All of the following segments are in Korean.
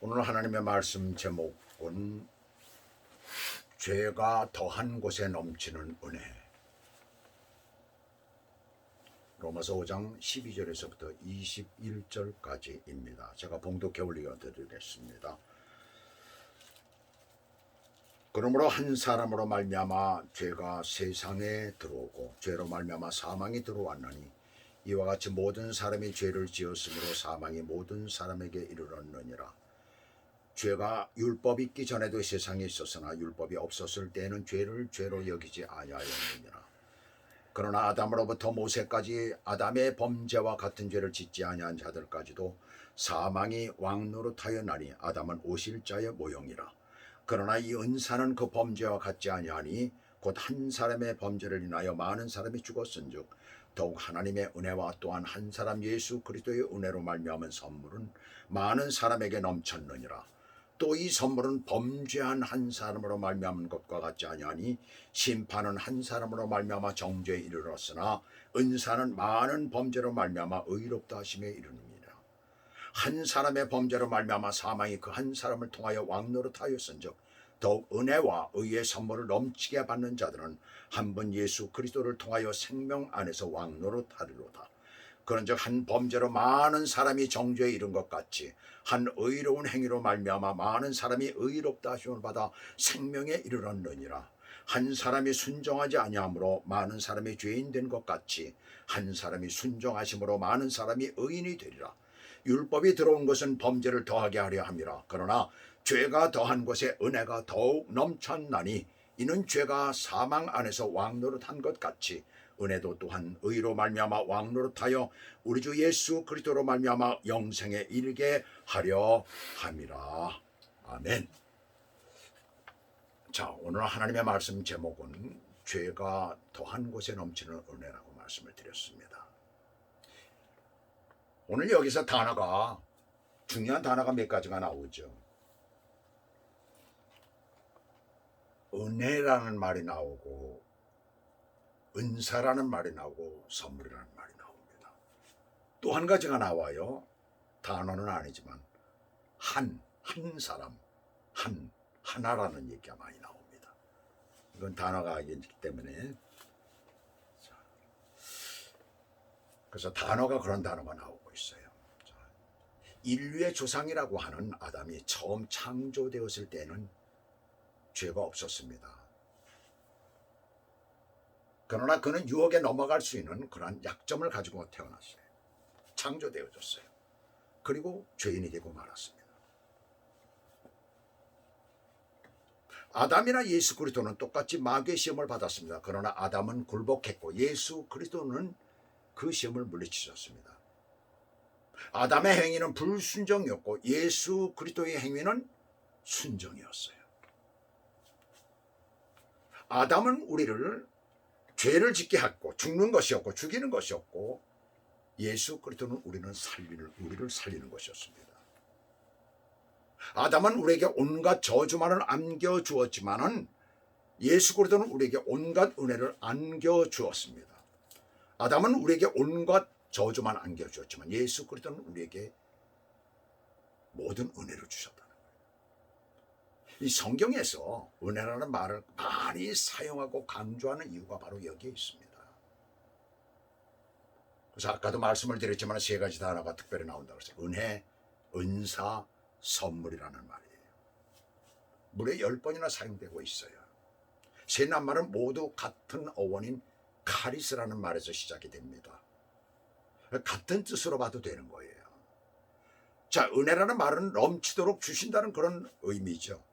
오늘 하나님의 말씀 제목은 죄가 더한 곳에 넘치는 은혜. 로마서 5장 12절에서부터 21절까지입니다. 제가 봉독해 올려드리겠습니다. 그러므로 한 사람으로 말미암아 죄가 세상에 들어오고 죄로 말미암아 사망이 들어왔나니 이와 같이 모든 사람이 죄를 지었으므로 사망이 모든 사람에게 이르렀느니라. 죄가 율법이 있기 전에도 세상에 있었으나 율법이 없었을 때에는 죄를 죄로 여기지 아니하였느니라. 그러나 아담으로부터 모세까지 아담의 범죄와 같은 죄를 짓지 아니한 자들까지도 사망이 왕노릇하였나니 아담은 오실자의 모형이라. 그러나 이 은사는 그 범죄와 같지 아니하니 곧 한 사람의 범죄를 인하여 많은 사람이 죽었은즉 더욱 하나님의 은혜와 또한 한 사람 예수 그리스도의 은혜로 말미암은 선물은 많은 사람에게 넘쳤느니라. 또 이 선물은 범죄한 한 사람으로 말미암은 것과 같지 아니하니 심판은 한 사람으로 말미암아 정죄에 이르렀으나 은사는 많은 범죄로 말미암아 의롭다 하심에 이르느니라. 한 사람의 범죄로 말미암아 사망이 그 한 사람을 통하여 왕노릇하였은즉 더욱 은혜와 의의 선물을 넘치게 받는 자들은 한 번 예수 그리스도를 통하여 생명 안에서 왕노릇하리로다. 그런즉 한 범죄로 많은 사람이 정죄에 이른 것 같이 한 의로운 행위로 말미암아 많은 사람이 의롭다 하심을 받아 생명에 이르렀느니라. 한 사람이 순종하지 아니하므로 많은 사람이 죄인 된 것 같이 한 사람이 순종하심으로 많은 사람이 의인이 되리라. 율법이 들어온 것은 범죄를 더하게 하려 함이라. 그러나 죄가 더한 곳에 은혜가 더욱 넘쳤나니 이는 죄가 사망 안에서 왕노릇한 것 같이 은혜도 또한 의로 말미암아 왕노릇하여 우리 주 예수 그리스도로 말미암아 영생에 이르게 하려 함이라. 아멘. 자, 오늘 하나님의 말씀 제목은 죄가 더한 곳에 넘치는 은혜라고 말씀을 드렸습니다. 오늘 여기서 단어가 중요한 단어가 몇 가지가 나오죠. 은혜라는 말이 나오고 은사라는 말이 나오고 선물이라는 말이 나옵니다. 또 한 가지가 나와요. 단어는 아니지만 한 사람, 하나라는 얘기가 많이 나옵니다. 이건 단어가 아니기 때문에. 그래서 단어가 그런 단어가 나오고 있어요. 인류의 조상이라고 하는 아담이 처음 창조되었을 때는 죄가 없었습니다. 그러나 그는 유혹에 넘어갈 수 있는 그러한 약점을 가지고 태어났어요. 창조되어졌어요. 그리고 죄인이 되고 말았습니다. 아담이나 예수 그리스도는 똑같이 마귀의 시험을 받았습니다. 그러나 아담은 굴복했고 예수 그리스도는 그 시험을 물리치셨습니다. 아담의 행위는 불순종이었고 예수 그리스도의 행위는 순종이었어요. 아담은 우리를 죄를 짓게 했고 죽는 것이었고 죽이는 것이었고 예수 그리스도는 우리를 살리는 것이었습니다. 아담은 우리에게 온갖 저주만을 안겨주었지만은 예수 그리스도는 우리에게 온갖 은혜를 안겨주었습니다. 아담은 우리에게 온갖 저주만 안겨주었지만 예수 그리스도는 우리에게 모든 은혜를 주셨다는 거예요. 이 성경에서 은혜라는 말을 많이 사용하고 강조하는 이유가 바로 여기에 있습니다. 그래서 아까도 말씀을 드렸지만 세 가지 단어가 특별히 나온다고 했어요. 은혜, 은사, 선물이라는 말이에요. 무려 10번이나 사용되고 있어요. 세 낱말은 모두 같은 어원인 카리스라는 말에서 시작이 됩니다. 같은 뜻으로 봐도 되는 거예요. 자, 은혜라는 말은 넘치도록 주신다는 그런 의미죠.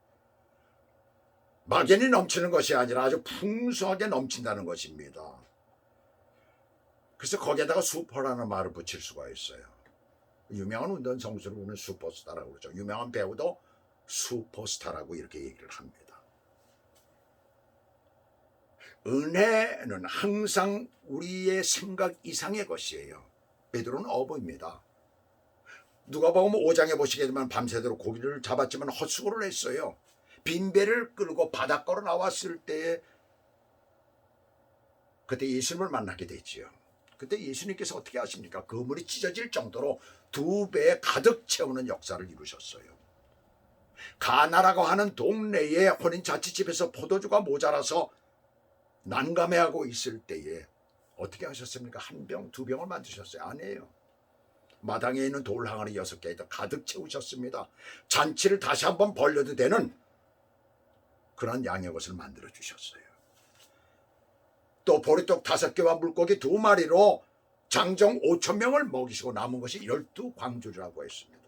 막연히 넘치는 것이 아니라 아주 풍성하게 넘친다는 것입니다. 그래서 거기에다가 슈퍼라는 말을 붙일 수가 있어요. 유명한 운동선수를 보면 슈퍼스타라고 그러죠. 유명한 배우도 슈퍼스타라고 이렇게 얘기를 합니다. 은혜는 항상 우리의 생각 이상의 것이에요. 베드로는 어부입니다. 누가복음 5장에 보시게 되면 밤새도록 고기를 잡았지만 헛수고를 했어요. 빈배를 끌고 바닷가로 나왔을 때 그때 예수님을 만나게 되지요. 그때 예수님께서 어떻게 하십니까? 그물이 찢어질 정도로 2배 가득 채우는 역사를 이루셨어요. 가나라고 하는 동네의 혼인자취집에서 포도주가 모자라서 난감해하고 있을 때에 어떻게 하셨습니까? 한 병, 두 병을 만드셨어요? 아니에요. 마당에 있는 돌 항아리 6개에다 가득 채우셨습니다. 잔치를 다시 한번 벌려도 되는 그런 양의 것을 만들어 주셨어요. 또 보리떡 5개와 물고기 2마리로 장정 5,000명을 먹이시고 남은 것이 12광주라고 했습니다.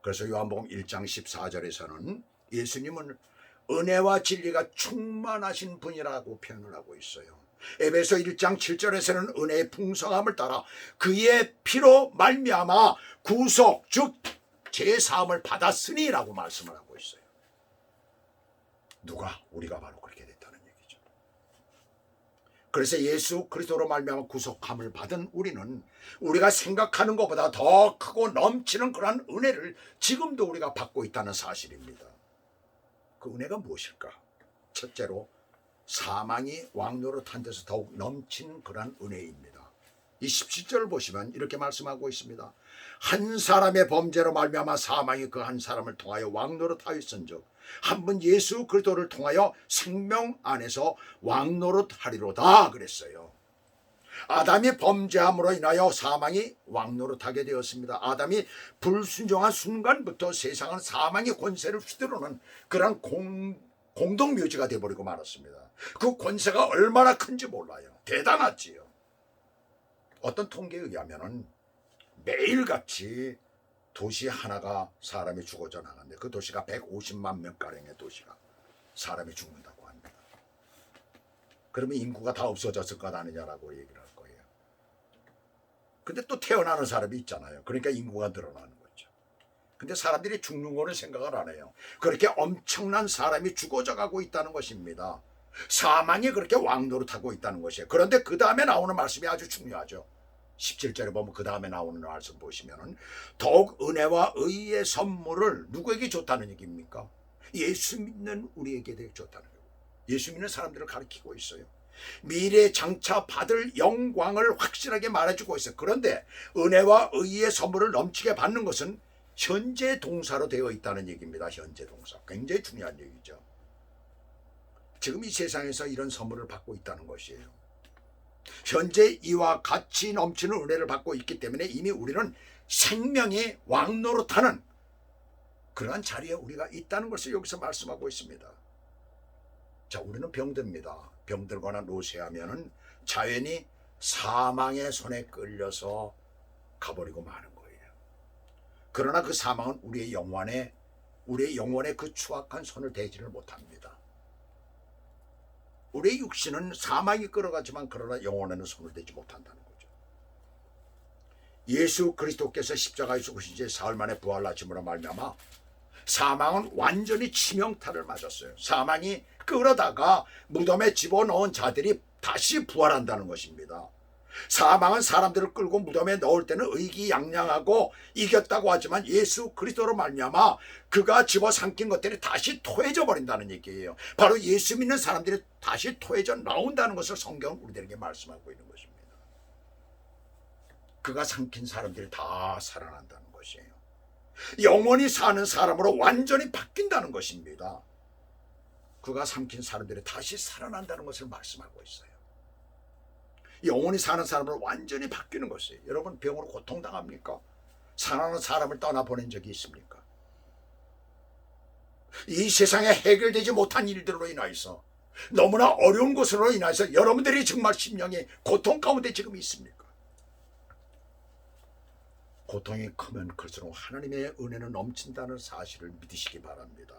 그래서 요한복음 1장 14절에서는 예수님은 은혜와 진리가 충만하신 분이라고 표현을 하고 있어요. 에베소 1장 7절에서는 은혜의 풍성함을 따라 그의 피로 말미암아 구속 즉 제사함을 받았으니 라고 말씀을 하고 있어요. 누가? 우리가 바로 그렇게 됐다는 얘기죠. 그래서 예수 그리스도로 말미암아 구속함을 받은 우리는 우리가 생각하는 것보다 더 크고 넘치는 그러한 은혜를 지금도 우리가 받고 있다는 사실입니다. 그 은혜가 무엇일까? 첫째로 사망이 왕노릇한 데서 더욱 넘치는 그러한 은혜입니다. 이 17절을 보시면 이렇게 말씀하고 있습니다. 한 사람의 범죄로 말미암아 사망이 그 한 사람을 통하여 왕노릇하였은즉 한 분 예수 그리스도를 통하여 생명 안에서 왕노릇하리로다 그랬어요. 아담이 범죄함으로 인하여 사망이 왕노릇하게 되었습니다. 아담이 불순종한 순간부터 세상은 사망의 권세를 휘두르는 그런 공동묘지가 되어버리고 말았습니다. 그 권세가 얼마나 큰지 몰라요. 대단하지요. 어떤 통계에 의하면 매일같이 도시 하나가 사람이 죽어져 나가는데 그 도시가 150만 명가량의 도시가 사람이 죽는다고 합니다. 그러면 인구가 다 없어졌을 것 아니냐라고 얘기를 할 거예요. 근데 또 태어나는 사람이 있잖아요. 그러니까 인구가 늘어나는 거죠. 근데 사람들이 죽는 거는 생각을 안 해요. 그렇게 엄청난 사람이 죽어져 가고 있다는 것입니다. 사망이 그렇게 왕노릇하고 있다는 것이에요. 그런데 그 다음에 나오는 말씀이 아주 중요하죠. 17절에 보면 그 다음에 나오는 말씀 보시면은 더욱 은혜와 의의 선물을 누구에게 줬다는 얘기입니까? 예수 믿는 우리에게 줬다는 거예요. 예수 믿는 사람들을 가리키고 있어요. 미래에 장차 받을 영광을 확실하게 말해주고 있어요. 그런데 은혜와 의의 선물을 넘치게 받는 것은 현재 동사로 되어 있다는 얘기입니다. 현재 동사. 굉장히 중요한 얘기죠. 지금 이 세상에서 이런 선물을 받고 있다는 것이에요. 현재 이와 같이 넘치는 은혜를 받고 있기 때문에 이미 우리는 생명의 왕노릇하는 그러한 자리에 우리가 있다는 것을 여기서 말씀하고 있습니다. 자, 우리는 병듭니다. 병들거나 노쇠하면은 자연히 사망의 손에 끌려서 가버리고 마는 거예요. 그러나 그 사망은 우리의 영혼에 그 추악한 손을 대지를 못합니다. 우리의 육신은 사망이 끌어가지만 그러나 영혼에는 손을 대지 못한다는 거죠. 예수 그리스도께서 십자가에 죽으신 지 사흘 만에 부활하심으로 말미암아 사망은 완전히 치명타를 맞았어요. 사망이 끌어다가 무덤에 집어넣은 자들이 다시 부활한다는 것입니다. 사망은 사람들을 끌고 무덤에 넣을 때는 의기양양하고 이겼다고 하지만 예수 그리스도로 말미암아 그가 집어삼킨 것들이 다시 토해져 버린다는 얘기예요. 바로 예수 믿는 사람들이 다시 토해져 나온다는 것을 성경은 우리들에게 말씀하고 있는 것입니다. 그가 삼킨 사람들이 다 살아난다는 것이에요. 영원히 사는 사람으로 완전히 바뀐다는 것입니다. 그가 삼킨 사람들이 다시 살아난다는 것을 말씀하고 있어요. 영원히 사는 사람으로 완전히 바뀌는 것이에요. 여러분 병으로 고통당합니까? 사랑하는 사람을 떠나보낸 적이 있습니까? 이 세상에 해결되지 못한 일들로 인하여서 너무나 어려운 것으로 인하여서 여러분들이 정말 심령이 고통 가운데 지금 있습니까? 고통이 크면 클수록 하나님의 은혜는 넘친다는 사실을 믿으시기 바랍니다.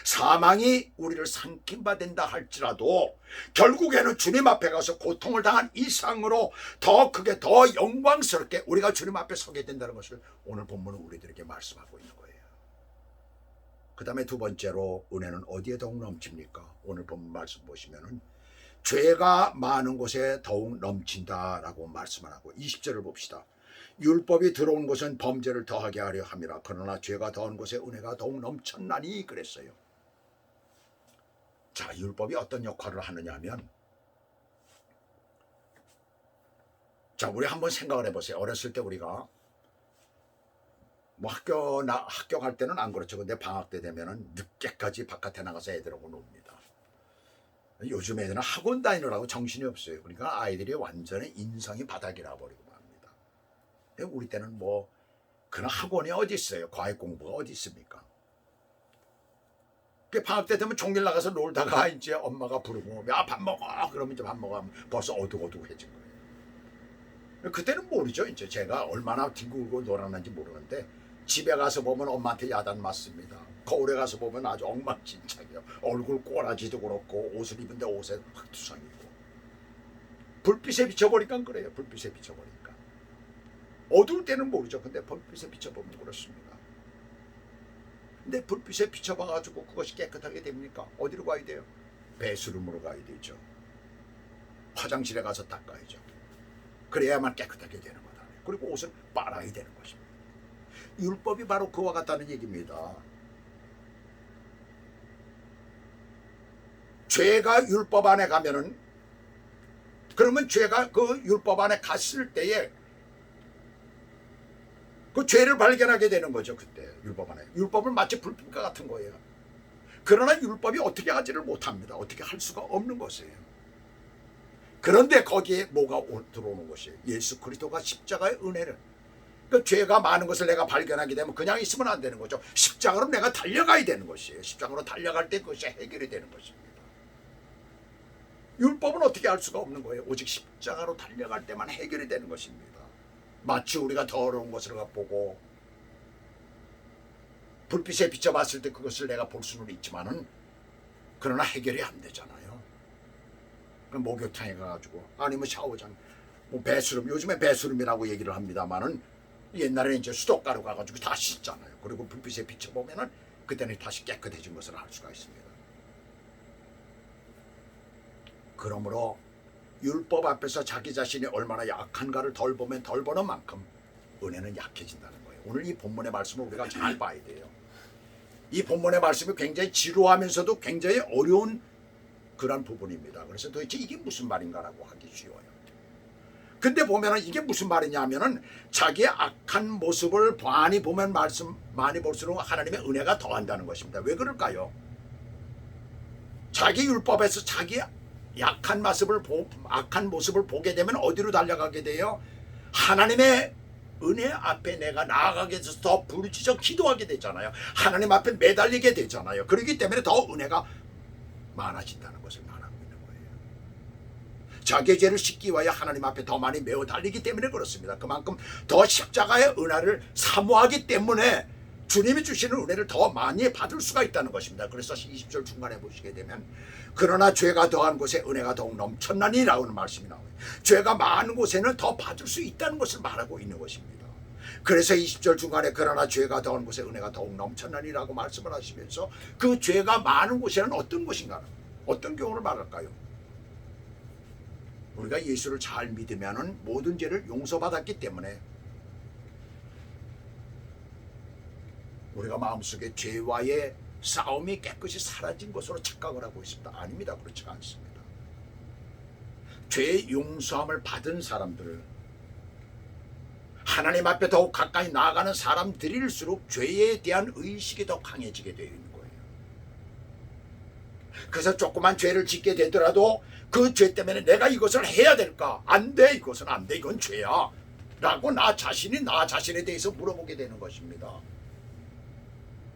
사망이 우리를 삼킨 바 된다 할지라도 결국에는 주님 앞에 가서 고통을 당한 이상으로 더 크게 더 영광스럽게 우리가 주님 앞에 서게 된다는 것을 오늘 본문은 우리들에게 말씀하고 있는 거예요. 그 다음에 두 번째로 은혜는 어디에 더욱 넘칩니까? 오늘 본문 말씀 보시면은 죄가 많은 곳에 더욱 넘친다라고 말씀을 하고 20절을 봅시다. 율법이 들어온 곳은 범죄를 더하게 하려 함이라 그러나 죄가 더한 곳에 은혜가 더욱 넘쳤나니 그랬어요. 자, 율법이 어떤 역할을 하느냐 하면, 자, 우리 한번 생각을 해보세요. 어렸을 때 우리가 뭐 학교 갈 때는 안 그렇죠. 근데 방학 때 되면은 늦게까지 바깥에 나가서 애들하고 놉니다. 요즘 애들은 학원 다니느라고 정신이 없어요. 그러니까 아이들이 완전히 인성이 바닥이라 버리고 맙니다. 우리 때는 뭐 그런 학원이 어디 있어요? 과외 공부가 어디 있습니까? 방학 때 되면 종일 나가서 놀다가 이제 엄마가 부르고 야 밥 먹어 그러면 이제 밥 먹으면 벌써 어둑어둑해진 거예요. 그때는 모르죠. 이제 제가 얼마나 뒹굴고 놀았는지 모르는데 집에 가서 보면 엄마한테 야단 맞습니다. 거울에 가서 보면 아주 엉망진창이에요. 얼굴 꼬라지도 그렇고 옷을 입은데 옷에 흙투성이고 불빛에 비춰보니까 그래요. 불빛에 비춰보니까 어두울 때는 모르죠. 근데 불빛에 비춰보면 그렇습니다. 근데 불빛에 비춰봐가지고 그것이 깨끗하게 됩니까? 어디로 가야 돼요? 배수름으로 가야 되죠. 화장실에 가서 닦아야죠. 그래야만 깨끗하게 되는 거다. 그리고 옷을 빨아야 되는 것입니다. 율법이 바로 그와 같다는 얘기입니다. 죄가 율법 안에 가면은 그러면 죄가 그 율법 안에 갔을 때에 그 죄를 발견하게 되는 거죠. 그때 율법 안에 율법은 마치 불빛과 같은 거예요. 그러나 율법이 어떻게 하지를 못합니다. 어떻게 할 수가 없는 것이에요. 그런데 거기에 뭐가 들어오는 것이에요. 예수 그리스도가 십자가의 은혜를 그 죄가 많은 것을 내가 발견하게 되면 그냥 있으면 안 되는 거죠. 십자가로 내가 달려가야 되는 것이에요. 십자가로 달려갈 때 그것이 해결이 되는 것입니다. 율법은 어떻게 할 수가 없는 거예요. 오직 십자가로 달려갈 때만 해결이 되는 것입니다. 마치 우리가 더러운 것을 보고 불빛에 비춰봤을 때 그것을 내가 볼 수는 있지만은 그러나 해결이 안 되잖아요. 그럼 목욕탕에 가가지고 아니면 샤워장 뭐 배수름 요즘에 배수름이라고 얘기를 합니다만은 옛날에는 이제 수도가루 가가지고 다 씻잖아요. 그리고 불빛에 비춰보면은 그때는 다시 깨끗해진 것을 알 수가 있습니다. 그러므로 율법 앞에서 자기 자신이 얼마나 약한가를 덜 보면 덜 보는 만큼 은혜는 약해진다는 거예요. 오늘 이 본문의 말씀을 우리가 잘 봐야 돼요. 이 본문의 말씀이 굉장히 지루하면서도 굉장히 어려운 그런 부분입니다. 그래서 도대체 이게 무슨 말인가라고 하기 쉬워요. 근데 보면은 이게 무슨 말이냐 하면은 자기의 악한 모습을 많이 보면 많이 볼수록 하나님의 은혜가 더한다는 것입니다. 왜 그럴까요? 자기 율법에서 자기 악한 모습을 보게 되면 어디로 달려가게 돼요? 하나님의 은혜 앞에 내가 나아가게 돼서 더 부르짖어 기도하게 되잖아요. 하나님 앞에 매달리게 되잖아요. 그렇기 때문에 더 은혜가 많아진다는 것을 말하고 있는 거예요. 자기의 죄를 씻기 위하여 하나님 앞에 더 많이 메어 달리기 때문에 그렇습니다. 그만큼 더 십자가의 은혜를 사모하기 때문에 주님이 주시는 은혜를 더 많이 받을 수가 있다는 것입니다. 그래서 20절 중간에 보시게 되면 그러나 죄가 더한 곳에 은혜가 더욱 넘쳤나니라는 말씀이 나와요. 죄가 많은 곳에는 더 받을 수 있다는 것을 말하고 있는 것입니다. 그래서 20절 중간에 그러나 죄가 더한 곳에 은혜가 더욱 넘쳤나니라고 말씀을 하시면서 그 죄가 많은 곳에는 어떤 곳인가, 어떤 경우를 말할까요? 우리가 예수를 잘 믿으면 모든 죄를 용서받았기 때문에 우리가 마음속에 죄와의 싸움이 깨끗이 사라진 것으로 착각을 하고 있습니다. 아닙니다. 그렇지가 않습니다. 죄의 용서함을 받은 사람들, 하나님 앞에 더욱 가까이 나아가는 사람들일수록 죄에 대한 의식이 더 강해지게 되어 있는 거예요. 그래서 조그만 죄를 짓게 되더라도 그 죄 때문에 내가 이것을 해야 될까? 안 돼. 이것은 안 돼. 이건 죄야. 라고 나 자신에 대해서 물어보게 되는 것입니다.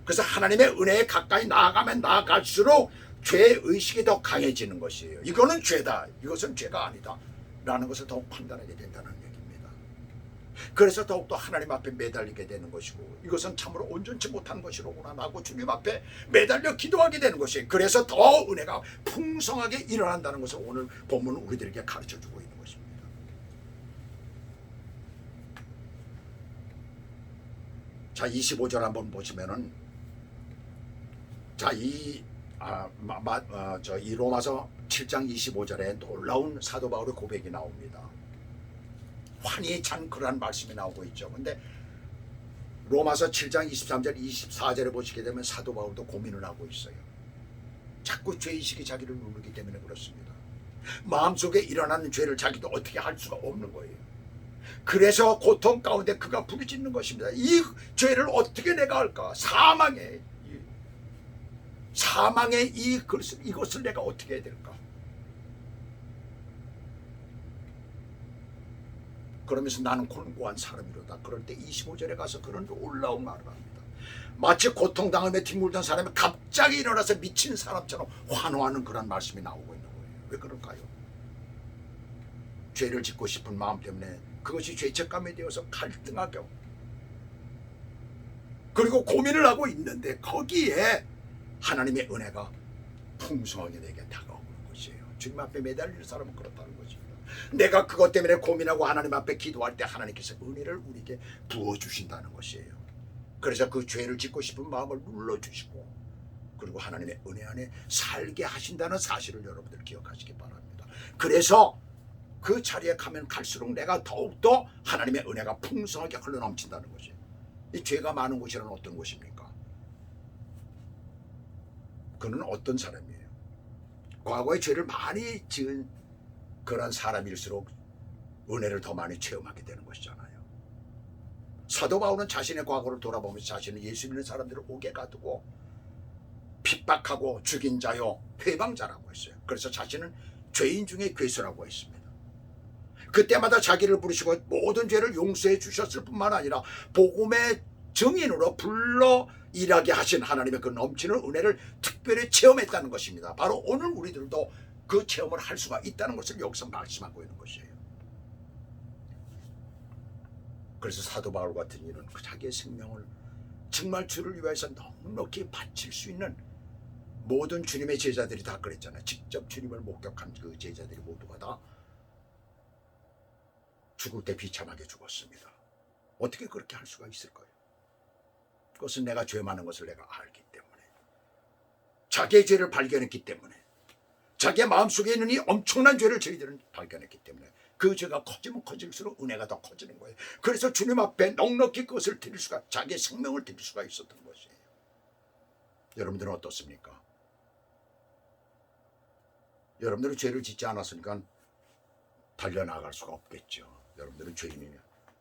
그래서 하나님의 은혜에 가까이 나아가면 나아갈수록 죄의식이 더 강해지는 것이에요. 이거는 죄다. 이것은 죄가 아니다. 라는 것을 더욱 판단하게 된다는 얘기입니다. 그래서 더욱더 하나님 앞에 매달리게 되는 것이고 이것은 참으로 온전치 못한 것이로구나 라고 주님 앞에 매달려 기도하게 되는 것이에요. 그래서 더 은혜가 풍성하게 일어난다는 것을 오늘 본문은 우리들에게 가르쳐주고 있는 것입니다. 자, 25절 한번 보시면은 자, 이 로마서 7장 25절에 놀라운 사도 바울의 고백이 나옵니다. 환히 찬 그러한 말씀이 나오고 있죠. 근데 로마서 7장 23절 24절에 보시게 되면 사도 바울도 고민을 하고 있어요. 자꾸 죄의식이 자기를 누르기 때문에 그렇습니다. 마음속에 일어나는 죄를 자기도 어떻게 할 수가 없는 거예요. 그래서 고통 가운데 그가 부르짖는 것입니다. 이 죄를 어떻게 내가 할까? 사망의 이것을 내가 어떻게 해야 될까? 그러면서 나는 곤고한 사람이로다. 그럴 때 25절에 가서 그런 놀라운 말을 합니다. 마치 고통당하며 뒹굴던 사람이 갑자기 일어나서 미친 사람처럼 환호하는 그런 말씀이 나오고 있는 거예요. 왜 그럴까요? 죄를 짓고 싶은 마음 때문에 그것이 죄책감이 되어서 갈등하고 그리고 고민을 하고 있는데 거기에 하나님의 은혜가 풍성하게 내게 다가오는 것이에요. 주님 앞에 매달리는 사람은 그렇다는 것입니다. 내가 그것 때문에 고민하고 하나님 앞에 기도할 때 하나님께서 은혜를 우리에게 부어주신다는 것이에요. 그래서 그 죄를 짓고 싶은 마음을 눌러주시고 그리고 하나님의 은혜 안에 살게 하신다는 사실을 여러분들 기억하시기 바랍니다. 그래서 그 자리에 가면 갈수록 내가 더욱더 하나님의 은혜가 풍성하게 흘러넘친다는 것이에요. 이 죄가 많은 곳이란 어떤 곳입니까? 그는 어떤 사람이에요? 과거에 죄를 많이 지은 그런 사람일수록 은혜를 더 많이 체험하게 되는 것이잖아요. 사도 바울은 자신의 과거를 돌아보면서 자신은 예수 믿는 사람들을 옥에 가두고 핍박하고 죽인 자요 회방자라고 했어요. 그래서 자신은 죄인 중에 괴수라고 했습니다. 그때마다 자기를 부르시고 모든 죄를 용서해 주셨을 뿐만 아니라 복음의 증인으로 불러 일하게 하신 하나님의 그 넘치는 은혜를 특별히 체험했다는 것입니다. 바로 오늘 우리들도 그 체험을 할 수가 있다는 것을 여기서 말씀하고 있는 것이에요. 그래서 사도 바울 같은 이는 자기의 생명을 정말 주를 위해서 넉넉히 바칠 수 있는 모든 주님의 제자들이 다 그랬잖아요. 직접 주님을 목격한 그 제자들이 모두가 다 죽을 때 비참하게 죽었습니다. 어떻게 그렇게 할 수가 있을까요? 그것은 내가 죄 많은 것을 내가 알기 때문에, 자기의 죄를 발견했기 때문에, 자기의 마음속에 있는 이 엄청난 죄를 저희들은 발견했기 때문에 그 죄가 커지면 커질수록 은혜가 더 커지는 거예요. 그래서 주님 앞에 넉넉히 그것을 드릴 수가, 자기의 생명을 드릴 수가 있었던 것이에요. 여러분들은 어떻습니까? 여러분들은 죄를 짓지 않았으니까 달려나갈 수가 없겠죠. 여러분들은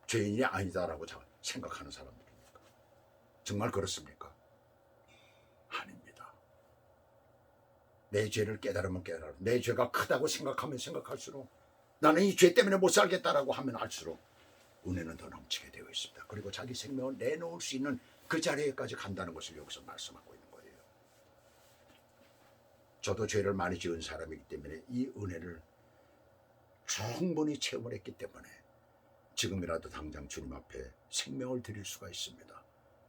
죄인이 아니다라고 생각하는 사람들입니까? 정말 그렇습니까? 아닙니다. 내 죄를 깨달으면 깨달으면, 내 죄가 크다고 생각하면 생각할수록, 나는 이 죄 때문에 못 살겠다라고 하면 할수록 은혜는 더 넘치게 되어 있습니다. 그리고 자기 생명을 내놓을 수 있는 그 자리에까지 간다는 것을 여기서 말씀하고 있는 거예요. 저도 죄를 많이 지은 사람이기 때문에 이 은혜를 충분히 체험을 했기 때문에 지금이라도 당장 주님 앞에 생명을 드릴 수가 있습니다.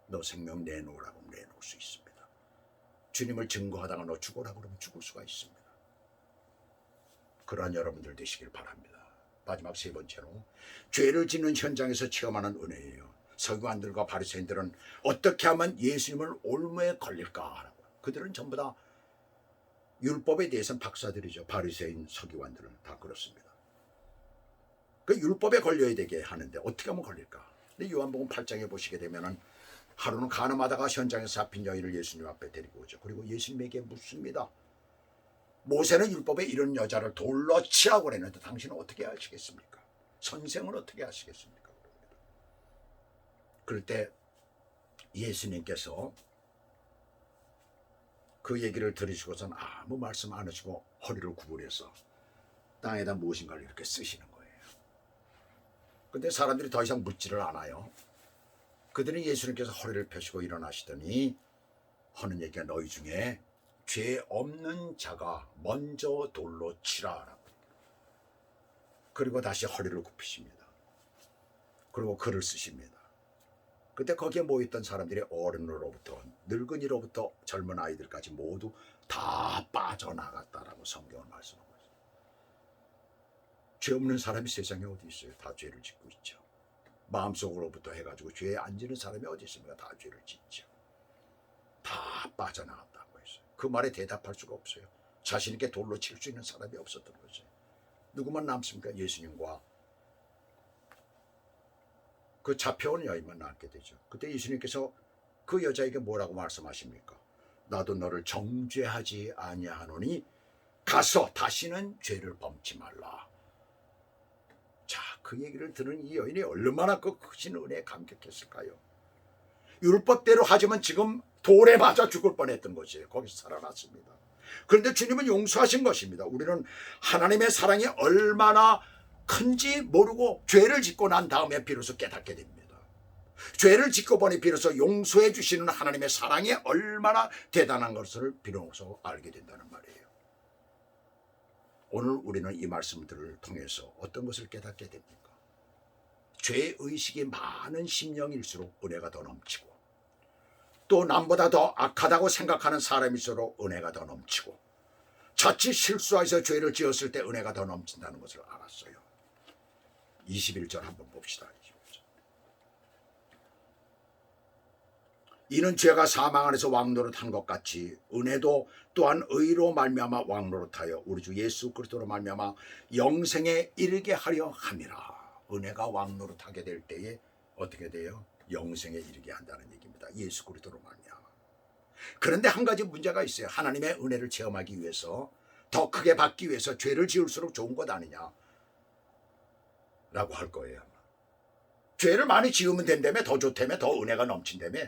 너 생명 내놓으라고 내놓을 수 있습니다. 주님을 증거하다가 너 죽으라 그러면 죽을 수가 있습니다. 그러한 여러분들 되시길 바랍니다. 마지막 세 번째로, 죄를 짓는 현장에서 체험하는 은혜예요. 서기관들과 바리새인들은 어떻게 하면 예수님을 올무에 걸릴까? 그들은 전부 다 율법에 대해서는 박사들이죠. 바리새인, 서기관들은 다 그렇습니다. 그 율법에 걸려야 되게 하는데 어떻게 하면 걸릴까? 근데 요한복음 8장에 보시게 되면은 하루는 가늠하다가 현장에서 잡힌 여인을 예수님 앞에 데리고 오죠. 그리고 예수님에게 묻습니다. 모세는 율법에 이런 여자를 돌로 치라고 그랬는데 당신은 어떻게 하시겠습니까? 선생은 어떻게 하시겠습니까? 그럴 때 예수님께서 그 얘기를 들으시고선 아무 말씀 안 하시고 허리를 구부려서 땅에다 무엇인가를 이렇게 쓰시는 거예요. 근데 사람들이 더 이상 묻지를 않아요. 그들은 예수님께서 허리를 펴시고 일어나시더니 하는 얘기가, 너희 중에 죄 없는 자가 먼저 돌로 치라라고. 그리고 다시 허리를 굽히십니다. 그리고 글을 쓰십니다. 그때 거기에 모였던 사람들이 어른으로부터 늙은이로부터 젊은 아이들까지 모두 다 빠져나갔다라고 성경은 말씀하고 있어요. 죄 없는 사람이 세상에 어디 있어요? 다 죄를 짓고 있죠. 마음속으로부터 해가지고 죄에 안 지는 사람이 어디 있습니까? 다 죄를 짓죠. 다 빠져나갔다고 했어요. 그 말에 대답할 수가 없어요. 자신 있게 돌로 칠 수 있는 사람이 없었던 거죠. 누구만 남습니까? 예수님과 그 잡혀온 여인만 남게 되죠. 그때 예수님께서 그 여자에게 뭐라고 말씀하십니까? 나도 너를 정죄하지 아니하노니 가서 다시는 죄를 범치 말라. 자, 그 얘기를 들은 이 여인이 얼마나 그 크신 은혜에 감격했을까요? 율법대로 하지만 지금 돌에 맞아 죽을 뻔했던 것이에요. 거기서 살아났습니다. 그런데 주님은 용서하신 것입니다. 우리는 하나님의 사랑이 얼마나 큰지 모르고 죄를 짓고 난 다음에 비로소 깨닫게 됩니다. 죄를 짓고 보니 비로소 용서해 주시는 하나님의 사랑이 얼마나 대단한 것을 비로소 알게 된다는 말이에요. 오늘 우리는 이 말씀들을 통해서 어떤 것을 깨닫게 됩니까? 죄의식이 많은 심령일수록 은혜가 더 넘치고, 또 남보다 더 악하다고 생각하는 사람일수록 은혜가 더 넘치고, 자칫 실수해서 죄를 지었을 때 은혜가 더 넘친다는 것을 알았어요. 21절 한번 봅시다. 21절. 이는 죄가 사망 안에서 왕노릇한 것 같이 은혜도 또한 의로 말미암아 왕노릇하여 우리 주 예수 그리스도로 말미암아 영생에 이르게 하려 함이라. 은혜가 왕노릇하게 될 때에 어떻게 돼요? 영생에 이르게 한다는 얘기입니다. 예수 그리스도로 말미암아. 그런데 한 가지 문제가 있어요. 하나님의 은혜를 체험하기 위해서, 더 크게 받기 위해서 죄를 지을수록 좋은 것 아니냐 라고 할 거예요. 죄를 많이 지으면 된다며, 더 좋다며, 더 은혜가 넘친다며.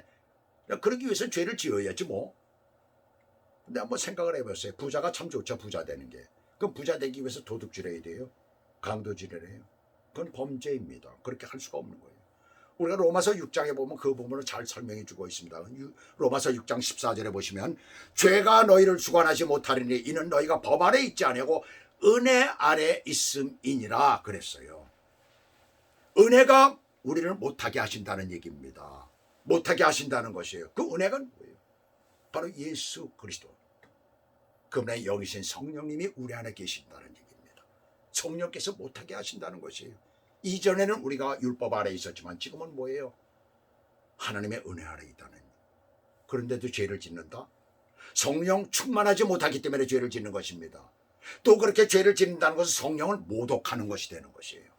그러기 위해서 죄를 지어야지 뭐. 근데 한번 생각을 해보세요. 부자가 참 좋죠, 부자 되는 게. 그럼 부자 되기 위해서 도둑질해야 돼요? 강도질을 해요? 그건 범죄입니다. 그렇게 할 수가 없는 거예요. 우리가 로마서 6장에 보면 그 부분을 잘 설명해 주고 있습니다. 로마서 6장 14절에 보시면 죄가 너희를 주관하지 못하리니 이는 너희가 법 아래 있지 아니하고 은혜 아래 있음이니라 그랬어요. 은혜가 우리를 못하게 하신다는 얘기입니다. 못하게 하신다는 것이에요. 그 은혜가 뭐예요? 바로 예수 그리스도, 그분의 영이신 성령님이 우리 안에 계신다는 얘기입니다. 성령께서 못하게 하신다는 것이에요. 이전에는 우리가 율법 아래 있었지만 지금은 뭐예요? 하나님의 은혜 아래 있다는. 그런데도 죄를 짓는다? 성령 충만하지 못하기 때문에 죄를 짓는 것입니다. 또 그렇게 죄를 짓는다는 것은 성령을 모독하는 것이 되는 것이에요.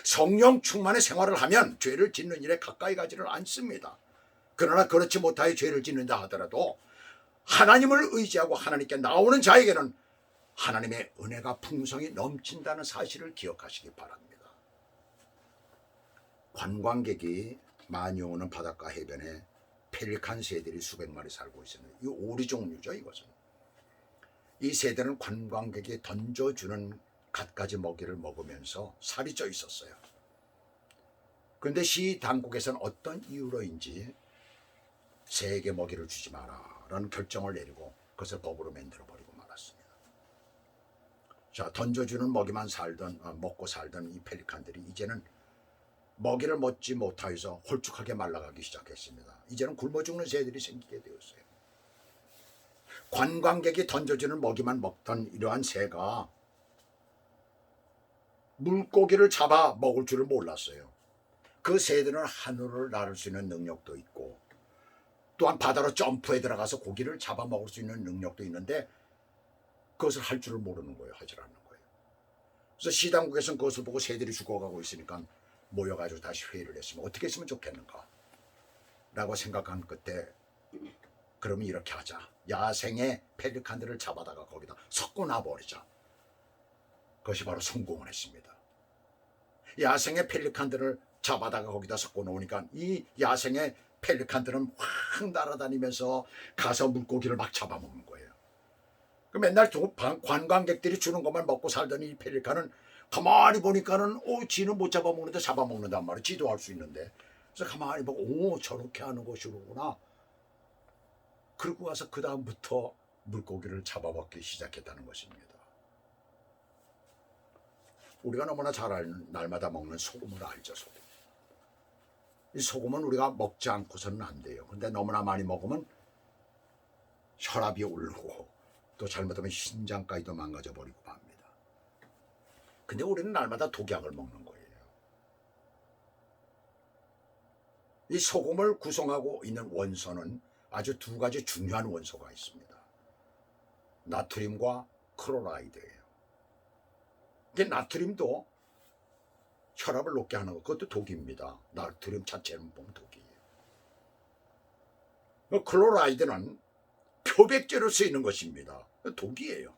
성령 충만의 생활을 하면 죄를 짓는 일에 가까이 가지를 않습니다. 그러나 그렇지 못하여 죄를 짓는다 하더라도 하나님을 의지하고 하나님께 나오는 자에게는 하나님의 은혜가 풍성히 넘친다는 사실을 기억하시기 바랍니다. 관광객이 많이 오는 바닷가 해변에 펠리칸 새들이 수백 마리 살고 있습니다. 이 오리 종류죠. 이것은. 이 새들은 관광객이 던져주는 갖가지 먹이를 먹으면서 살이 쪄 있었어요. 그런데 시 당국에서는 어떤 이유로인지 새에게 먹이를 주지 마라 라는 결정을 내리고 그것을 법으로 만들어 버리고 말았습니다. 자, 던져주는 먹이만 먹고 살던 이 펠리칸들이 이제는 먹이를 먹지 못하여서 홀쭉하게 말라가기 시작했습니다. 이제는 굶어 죽는 새들이 생기게 되었어요. 관광객이 던져주는 먹이만 먹던 이러한 새가 물고기를 잡아 먹을 줄을 몰랐어요. 그 새들은 하늘을 나를 수 있는 능력도 있고 또한 바다로 점프해 들어가서 고기를 잡아 먹을 수 있는 능력도 있는데 그것을 할 줄을 모르는 거예요. 하질 않는 거예요. 그래서 시당국에서는 그것을 보고 새들이 죽어가고 있으니까 모여가지고 다시 회의를 했으면 어떻게 했으면 좋겠는가 라고 생각한 끝에 그러면 이렇게 하자. 야생의 펠리칸들을 잡아다가 거기다 섞어놔버리자. 그것이 바로 성공을 했습니다. 야생의 펠리칸들을 잡아다가 거기다 섞어놓으니까 이 야생의 펠리칸들은 확 날아다니면서 가서 물고기를 막 잡아먹는 거예요. 그 맨날 관광객들이 주는 것만 먹고 살던 이 펠리칸은 가만히 보니까는 지는 못 잡아먹는데 잡아먹는단 말이에요. 지도 할 수 있는데. 그래서 가만히 보고 저렇게 하는 것이로구나. 그러고 와서 그 다음부터 물고기를 잡아먹기 시작했다는 것입니다. 우리가 너무나 잘 아는 날마다 먹는 소금을 알죠. 소금. 이 소금은 우리가 먹지 않고서는 안 돼요. 근데 너무나 많이 먹으면 혈압이 오르고 또 잘못하면 신장까지도 망가져버리고 합니다. 근데 우리는 날마다 독약을 먹는 거예요. 이 소금을 구성하고 있는 원소는 아주 두 가지 중요한 원소가 있습니다. 나트륨과 클로라이드예요. 근데 나트륨도 혈압을 높게 하는 것, 그것도 독입니다. 나트륨 자체는 보면 독이에요. 클로라이드는 표백제로 쓰이는 것입니다. 독이에요.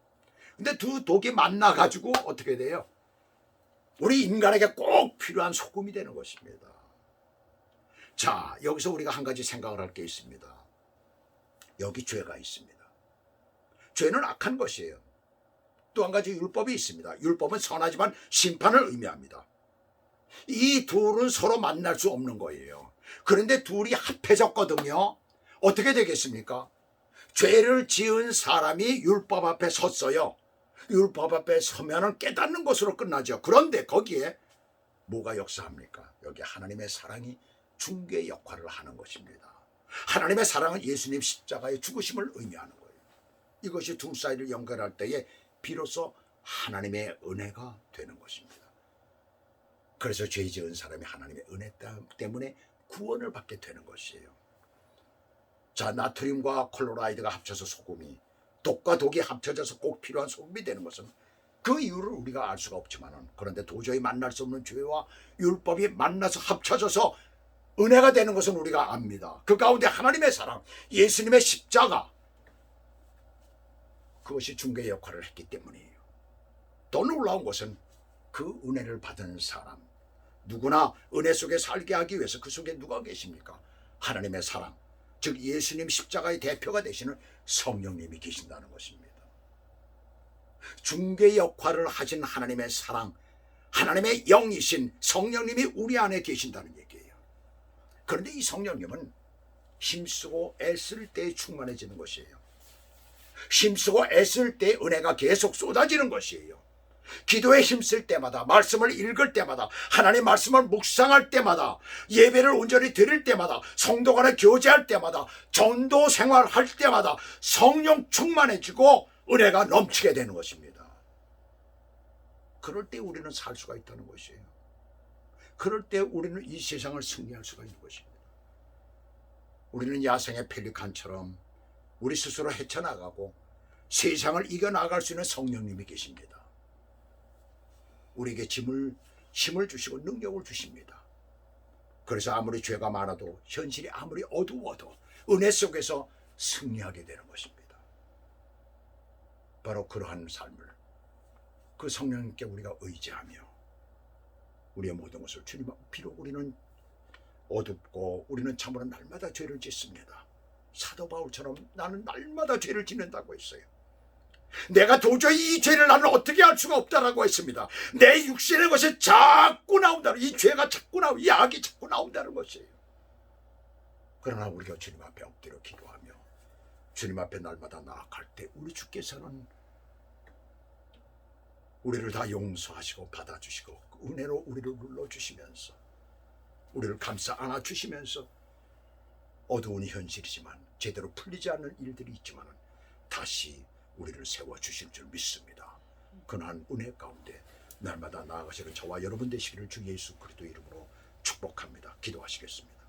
근데 두 독이 만나가지고 어떻게 돼요? 우리 인간에게 꼭 필요한 소금이 되는 것입니다. 자, 여기서 우리가 한 가지 생각을 할 게 있습니다. 여기 죄가 있습니다. 죄는 악한 것이에요. 또 한 가지 율법이 있습니다. 율법은 선하지만 심판을 의미합니다. 이 둘은 서로 만날 수 없는 거예요. 그런데 둘이 합해졌거든요. 어떻게 되겠습니까? 죄를 지은 사람이 율법 앞에 섰어요. 율법 앞에 서면은 깨닫는 것으로 끝나죠. 그런데 거기에 뭐가 역사합니까? 여기 하나님의 사랑이 중개 역할을 하는 것입니다. 하나님의 사랑은 예수님 십자가의 죽으심을 의미하는 거예요. 이것이 두 사이를 연결할 때에 비로소 하나님의 은혜가 되는 것입니다. 그래서 죄 지은 사람이 하나님의 은혜 때문에 구원을 받게 되는 것이에요. 자, 나트륨과 클로라이드가 합쳐서 소금이, 독과 독이 합쳐져서 꼭 필요한 소금이 되는 것은 그 이유를 우리가 알 수가 없지만, 그런데 도저히 만날 수 없는 죄와 율법이 만나서 합쳐져서 은혜가 되는 것은 우리가 압니다. 그 가운데 하나님의 사랑, 예수님의 십자가, 그것이 중개 역할을 했기 때문이에요. 더 놀라운 것은 그 은혜를 받은 사람, 누구나 은혜 속에 살게 하기 위해서 그 속에 누가 계십니까? 하나님의 사랑, 즉 예수님 십자가의 대표가 되시는 성령님이 계신다는 것입니다. 중개 역할을 하신 하나님의 사랑, 하나님의 영이신 성령님이 우리 안에 계신다는 얘기예요. 그런데 이 성령님은 힘쓰고 애쓸 때 충만해지는 것이에요. 힘쓰고 애쓸 때 은혜가 계속 쏟아지는 것이에요. 기도에 힘쓸 때마다, 말씀을 읽을 때마다, 하나님 말씀을 묵상할 때마다, 예배를 온전히 드릴 때마다, 성도 간에 교제할 때마다, 전도 생활할 때마다 성령 충만해지고 은혜가 넘치게 되는 것입니다. 그럴 때 우리는 살 수가 있다는 것이에요. 그럴 때 우리는 이 세상을 승리할 수가 있는 것입니다. 우리는 야생의 펠리칸처럼 우리 스스로 헤쳐나가고 세상을 이겨나갈 수 있는 성령님이 계십니다. 우리에게 힘을 주시고 능력을 주십니다. 그래서 아무리 죄가 많아도, 현실이 아무리 어두워도 은혜 속에서 승리하게 되는 것입니다. 바로 그러한 삶을 그 성령님께 우리가 의지하며 우리의 모든 것을 주님, 비록 우리는 어둡고 우리는 참으로 날마다 죄를 짓습니다. 사도 바울처럼 나는 날마다 죄를 짓는다고 했어요. 내가 도저히 이 죄를 나는 어떻게 할 수가 없다라고 했습니다. 내 육신의 것이 자꾸 나온다는, 이 죄가 자꾸 나오고 이 악이 자꾸 나온다는 것이에요. 그러나 우리가 주님 앞에 엎드려 기도하며 주님 앞에 날마다 나아갈 때 우리 주께서는 우리를 다 용서하시고 받아주시고 은혜로 우리를 눌러주시면서 우리를 감싸 안아주시면서 어두운 현실이지만 제대로 풀리지 않는 일들이 있지만 다시 우리를 세워주실 줄 믿습니다. 그러한 은혜 가운데 날마다 나아가시는 저와 여러분 되시기를 주 예수 그리스도 이름으로 축복합니다. 기도하시겠습니다.